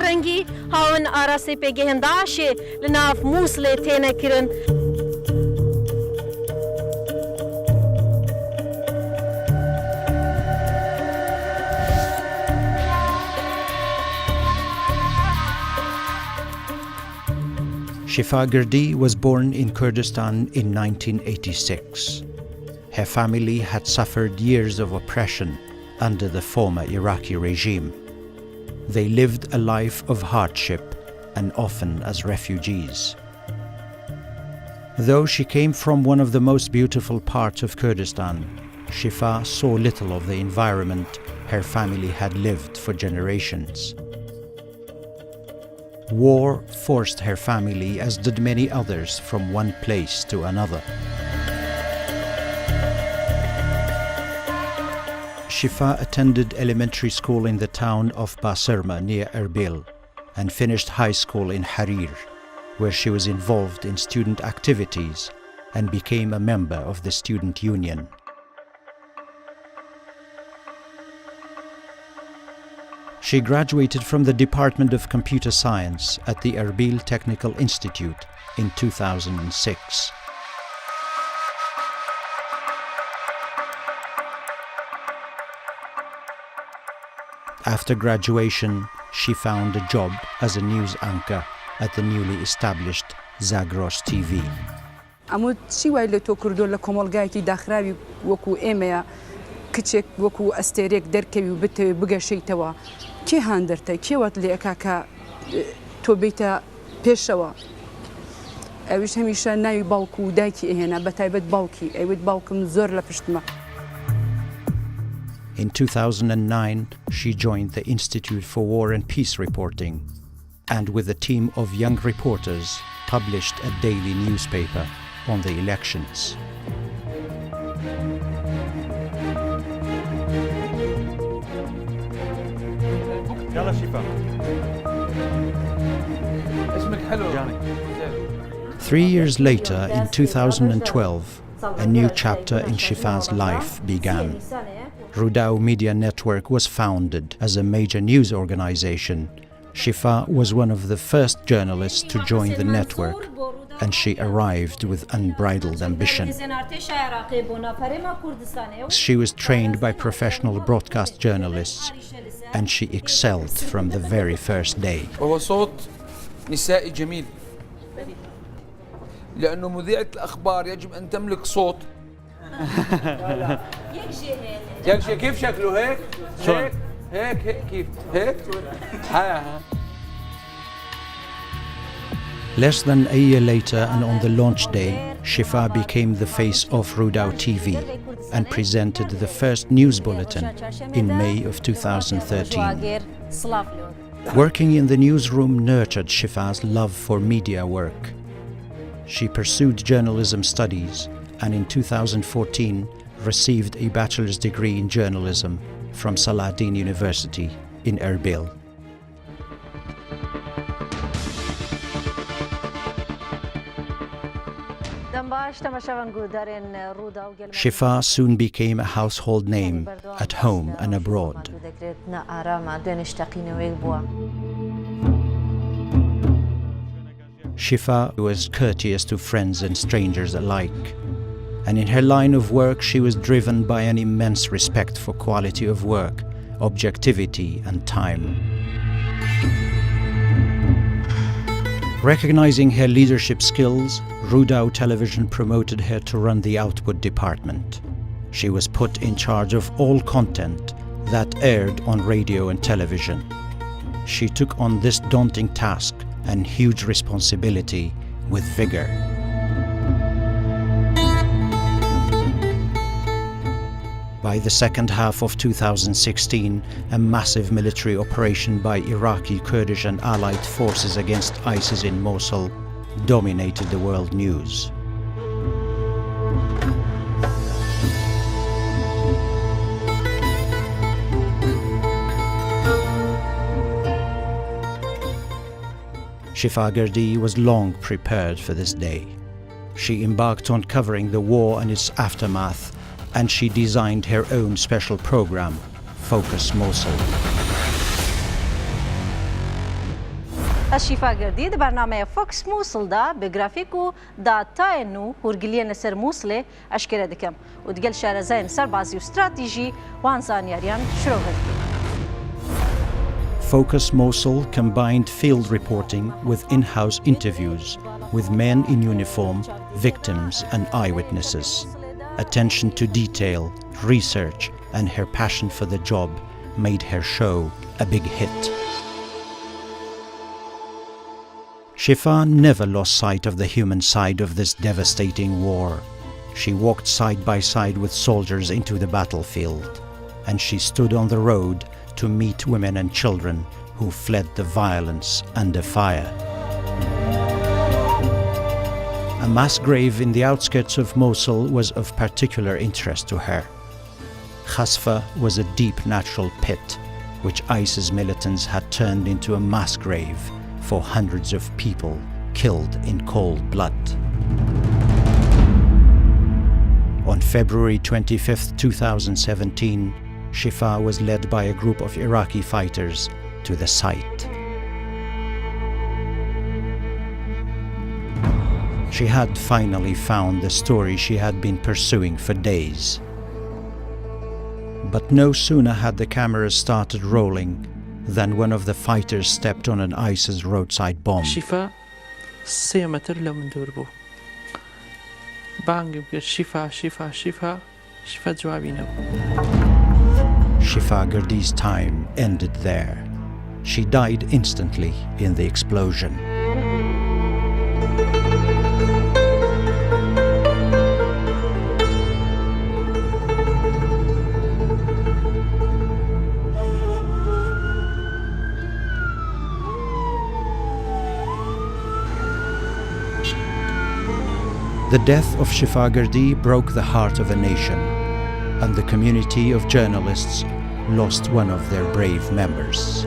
فرنگی هاون آراسی پگهنداشی لناف موصل تینا کرن. Shifa Gardi was born in Kurdistan in 1986. Her family had suffered years of oppression under the former Iraqi regime. They lived a life of hardship and often as refugees. Though she came from one of the most beautiful parts of Kurdistan, Shifa saw little of the environment her family had lived for generations. War forced her family, as did many others, from one place to another. Shifa attended elementary school in the town of Basirma near Erbil and finished high school in Harir, where she was involved in student activities and became a member of the student union. She graduated from the Department of Computer Science at the Erbil Technical Institute in 2006. After graduation, she found a job as a news anchor at the newly established Zagros TV. ئەمە چی وای لە تۆ کردو لە کۆمەڵگایەکی داخراوی وەکو ئێمەیە کچێک وەکو ئەستێرێک دەرکەوی و بتەوێ بگەشەیتەوە کێ هاندەرتە کێوەت لێ ئەکا کە تۆ بیتە پێشەوە ئەویش هەمیشە ناوی باوکو و دایکی ئەهێنا بەتایبەت باوکی ئەوێت باوکم زۆر لە پشتمە. In 2009, she joined the Institute for War and Peace Reporting and with a team of young reporters published a daily newspaper on the elections. يلا شيفا. اسمك حلو. 3 years later, in 2012, a new chapter in Shifa's life began. Rudaw Media Network was founded as a major news organization. Shifa was one of the first journalists to join the network, and she arrived with unbridled ambition. She was trained by professional broadcast journalists, and she excelled from the very first day. وهو صوت نسائي جميل لأنه مذيعة الأخبار يجب أن تملك صوت. كيف شكله هيك؟ هيك كيف هيك؟ Less than a year later, and on the launch day, Shifa became the face of Rudaw TV and presented the first news bulletin in May of 2013. Working in the newsroom nurtured Shifa's love for media work. She pursued journalism studies and in 2014 received a bachelor's degree in journalism from Salahdin University in Erbil. Shifa soon became a household name at home and abroad. Shifa was courteous to friends and strangers alike, and in her line of work she was driven by an immense respect for quality of work, objectivity and time. Recognizing her leadership skills, Rudaw Television promoted her to run the output department. She was put in charge of all content that aired on radio and television. She took on this daunting task and huge responsibility with vigor. By the second half of 2016, a massive military operation by Iraqi, Kurdish and allied forces against ISIS in Mosul dominated the world news. Shifa Gardi was long prepared for this day. She embarked on covering the war and its aftermath, and she designed her own special program, Focus Mosul. الشفا قردي برنامج فوكس موصل دا بجرافيكو دا تاينو هورجليان سر موصلة أشكال دكم وتقل شارزين سربازي واستراتيجي وانزان ياريان شروغرتي. Focus Mosul combined field reporting with in-house interviews with men in uniform, victims and eyewitnesses. Attention to detail, research and her passion for the job made her show a big hit. Shifa never lost sight of the human side of this devastating war. She walked side by side with soldiers into the battlefield, and she stood on the road to meet women and children who fled the violence under fire. A mass grave in the outskirts of Mosul was of particular interest to her. Khasfa was a deep natural pit, which ISIS militants had turned into a mass grave for hundreds of people killed in cold blood. On February 25, 2017, Shifa was led by a group of Iraqi fighters to the site. She had finally found the story she had been pursuing for days. But no sooner had the cameras started rolling than one of the fighters stepped on an ISIS roadside bomb. Shifa 3 متر لو من دور بو بانگ بگه شفا شفا شفا شفا جوابی نبو. Shifa Gardi's time ended there. She died instantly in the explosion. The death of Shifa Gardi broke the heart of a nation, and the community of journalists lost one of their brave members.